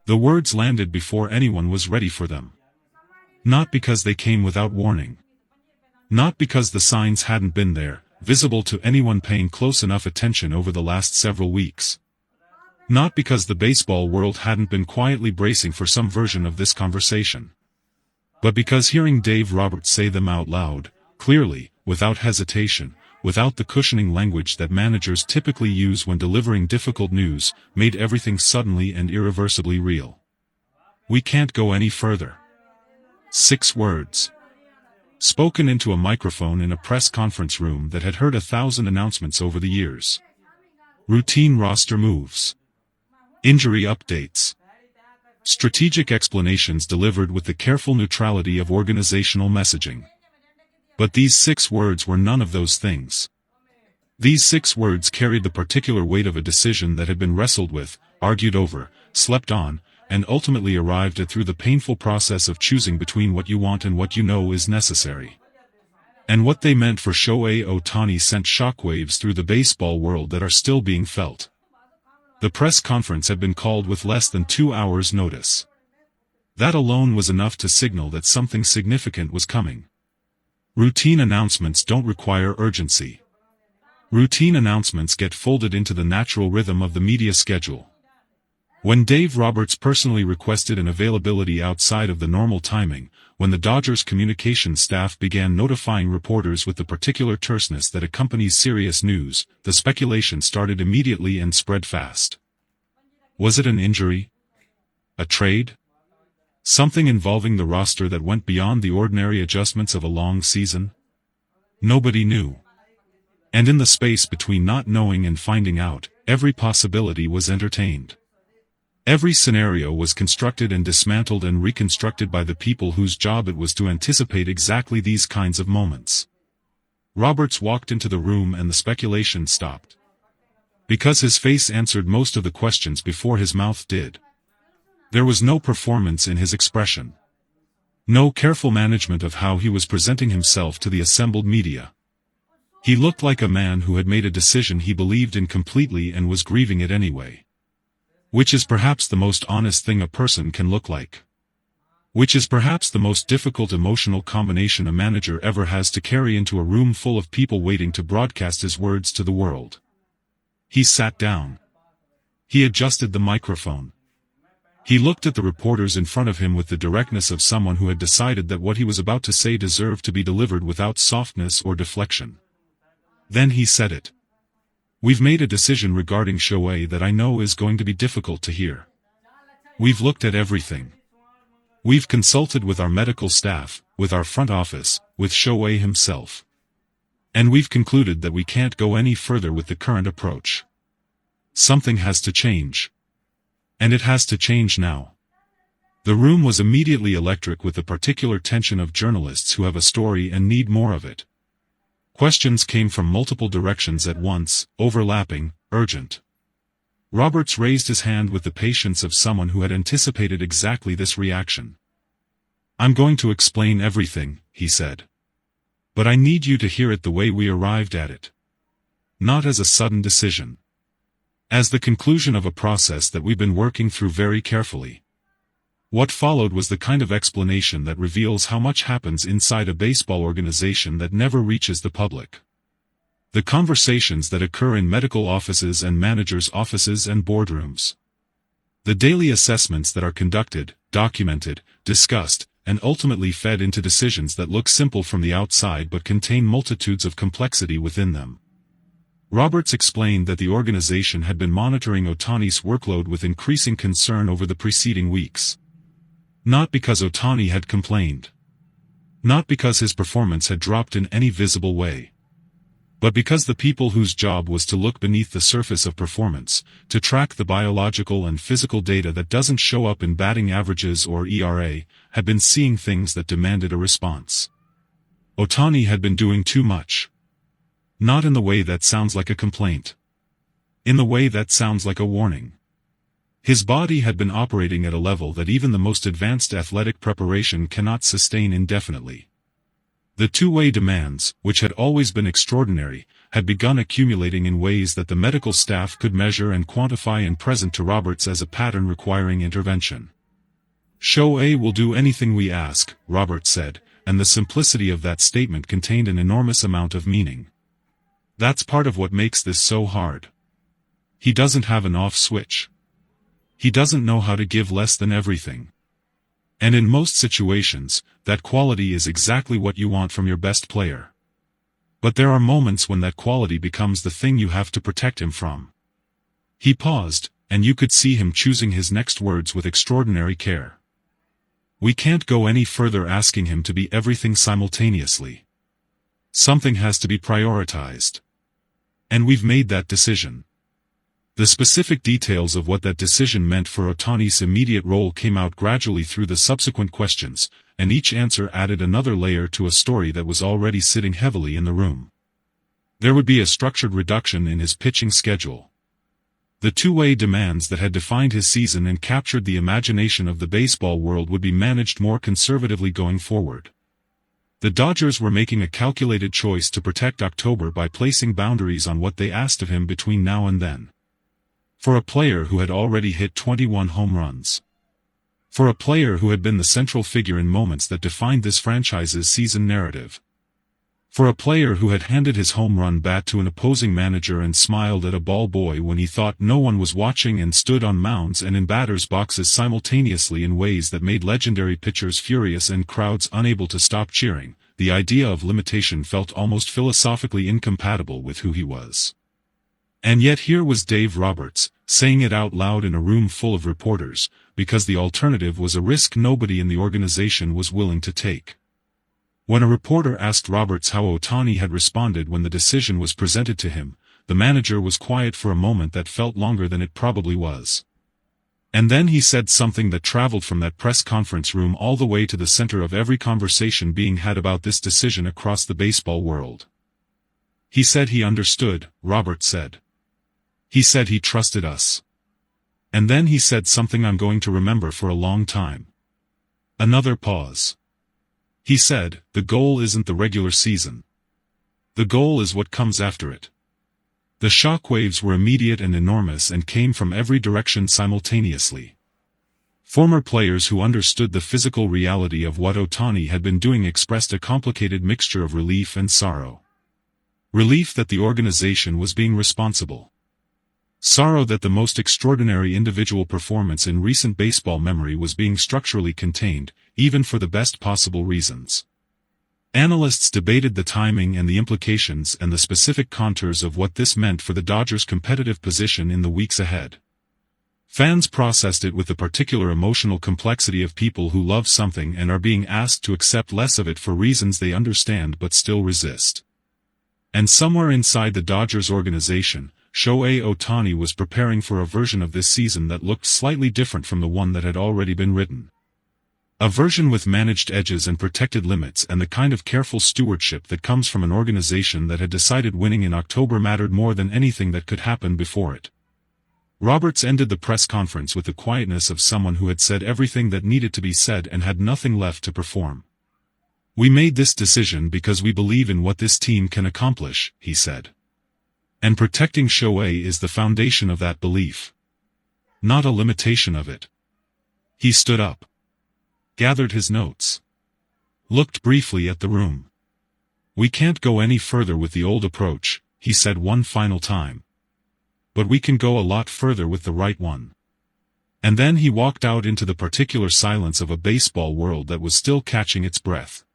The words landed before anyone was ready for them. Not because they came without warning. Not because the signs hadn't been there, visible to anyone paying close enough attention over the last several weeks. Not because the baseball world hadn't been quietly bracing for some version of this conversation. But because hearing Dave Roberts say them out loud, clearly, without hesitation, without the cushioning language that managers typically use when delivering difficult news, made everything suddenly and irreversibly real. We can't go any further. 6 words. Spoken into a microphone in a press conference room that had heard 1,000 announcements over the years. Routine roster moves. Injury updates. Strategic explanations delivered with the careful neutrality of organizational messaging. But these 6 words were none of those things. These 6 words carried the particular weight of a decision that had been wrestled with, argued over, slept on, and ultimately arrived at through the painful process of choosing between what you want and what you know is necessary. And what they meant for Shohei Ohtani sent shockwaves through the baseball world that are still being felt. The press conference had been called with less than 2 hours' notice. That alone was enough to signal that something significant was coming. Routine announcements don't require urgency. Routine announcements get folded into the natural rhythm of the media schedule. When Dave Roberts personally requested an availability outside of the normal timing, when the Dodgers communications staff began notifying reporters with the particular terseness that accompanies serious news, the speculation started immediately and spread fast. Was it an injury? A trade? Something involving the roster that went beyond the ordinary adjustments of a long season? Nobody knew. And in the space between not knowing and finding out, every possibility was entertained. Every scenario was constructed and dismantled and reconstructed by the people whose job it was to anticipate exactly these kinds of moments. Roberts walked into the room and the speculation stopped. Because his face answered most of the questions before his mouth did. There was no performance in his expression. No careful management of how he was presenting himself to the assembled media. He looked like a man who had made a decision he believed in completely and was grieving it anyway. Which is perhaps the most honest thing a person can look like. Which is perhaps the most difficult emotional combination a manager ever has to carry into a room full of people waiting to broadcast his words to the world. He sat down. He adjusted the microphone. He looked at the reporters in front of him with the directness of someone who had decided that what he was about to say deserved to be delivered without softness or deflection. Then he said it. We've made a decision regarding Shohei that I know is going to be difficult to hear. We've looked at everything. We've consulted with our medical staff, with our front office, with Shohei himself. And we've concluded that we can't go any further with the current approach. Something has to change. And it has to change now. The room was immediately electric with the particular tension of journalists who have a story and need more of it. Questions came from multiple directions at once, overlapping, urgent. Roberts raised his hand with the patience of someone who had anticipated exactly this reaction. I'm going to explain everything, he said. But I need you to hear it the way we arrived at it. Not as a sudden decision. As the conclusion of a process that we've been working through very carefully. What followed was the kind of explanation that reveals how much happens inside a baseball organization that never reaches the public. The conversations that occur in medical offices and managers' offices and boardrooms. The daily assessments that are conducted, documented, discussed, and ultimately fed into decisions that look simple from the outside but contain multitudes of complexity within them. Roberts explained that the organization had been monitoring Ohtani's workload with increasing concern over the preceding weeks. Not because Ohtani had complained. Not because his performance had dropped in any visible way. But because the people whose job was to look beneath the surface of performance, to track the biological and physical data that doesn't show up in batting averages or ERA, had been seeing things that demanded a response. Ohtani had been doing too much. Not in the way that sounds like a complaint. In the way that sounds like a warning. His body had been operating at a level that even the most advanced athletic preparation cannot sustain indefinitely. The two-way demands, which had always been extraordinary, had begun accumulating in ways that the medical staff could measure and quantify and present to Roberts as a pattern requiring intervention. "Shohei will do anything we ask," Roberts said, and the simplicity of that statement contained an enormous amount of meaning. That's part of what makes this so hard. He doesn't have an off switch. He doesn't know how to give less than everything. And in most situations, that quality is exactly what you want from your best player. But there are moments when that quality becomes the thing you have to protect him from. He paused, and you could see him choosing his next words with extraordinary care. We can't go any further asking him to be everything simultaneously. Something has to be prioritized. And we've made that decision. The specific details of what that decision meant for Ohtani's immediate role came out gradually through the subsequent questions, and each answer added another layer to a story that was already sitting heavily in the room. There would be a structured reduction in his pitching schedule. The two-way demands that had defined his season and captured the imagination of the baseball world would be managed more conservatively going forward. The Dodgers were making a calculated choice to protect October by placing boundaries on what they asked of him between now and then. For a player who had already hit 21 home runs. For a player who had been the central figure in moments that defined this franchise's season narrative. For a player who had handed his home run bat to an opposing manager and smiled at a ball boy when he thought no one was watching and stood on mounds and in batters' boxes simultaneously in ways that made legendary pitchers furious and crowds unable to stop cheering, the idea of limitation felt almost philosophically incompatible with who he was. And yet here was Dave Roberts, saying it out loud in a room full of reporters, because the alternative was a risk nobody in the organization was willing to take. When a reporter asked Roberts how Ohtani had responded when the decision was presented to him, the manager was quiet for a moment that felt longer than it probably was. And then he said something that traveled from that press conference room all the way to the center of every conversation being had about this decision across the baseball world. He said he understood, Roberts said. He said he trusted us. And then he said something I'm going to remember for a long time. Another pause. He said, the goal isn't the regular season. The goal is what comes after it. The shockwaves were immediate and enormous and came from every direction simultaneously. Former players who understood the physical reality of what Ohtani had been doing expressed a complicated mixture of relief and sorrow. Relief that the organization was being responsible. Sorrow that the most extraordinary individual performance in recent baseball memory was being structurally contained, even for the best possible reasons. Analysts debated the timing and the implications and the specific contours of what this meant for the Dodgers' competitive position in the weeks ahead. Fans processed it with the particular emotional complexity of people who love something and are being asked to accept less of it for reasons they understand but still resist. And somewhere inside the Dodgers organization, Shohei Ohtani was preparing for a version of this season that looked slightly different from the one that had already been written. A version with managed edges and protected limits and the kind of careful stewardship that comes from an organization that had decided winning in October mattered more than anything that could happen before it. Roberts ended the press conference with the quietness of someone who had said everything that needed to be said and had nothing left to perform. We made this decision because we believe in what this team can accomplish, he said. And protecting Shohei is the foundation of that belief. Not a limitation of it. He stood up. Gathered his notes. Looked briefly at the room. We can't go any further with the old approach, he said one final time. But we can go a lot further with the right one. And then he walked out into the particular silence of a baseball world that was still catching its breath.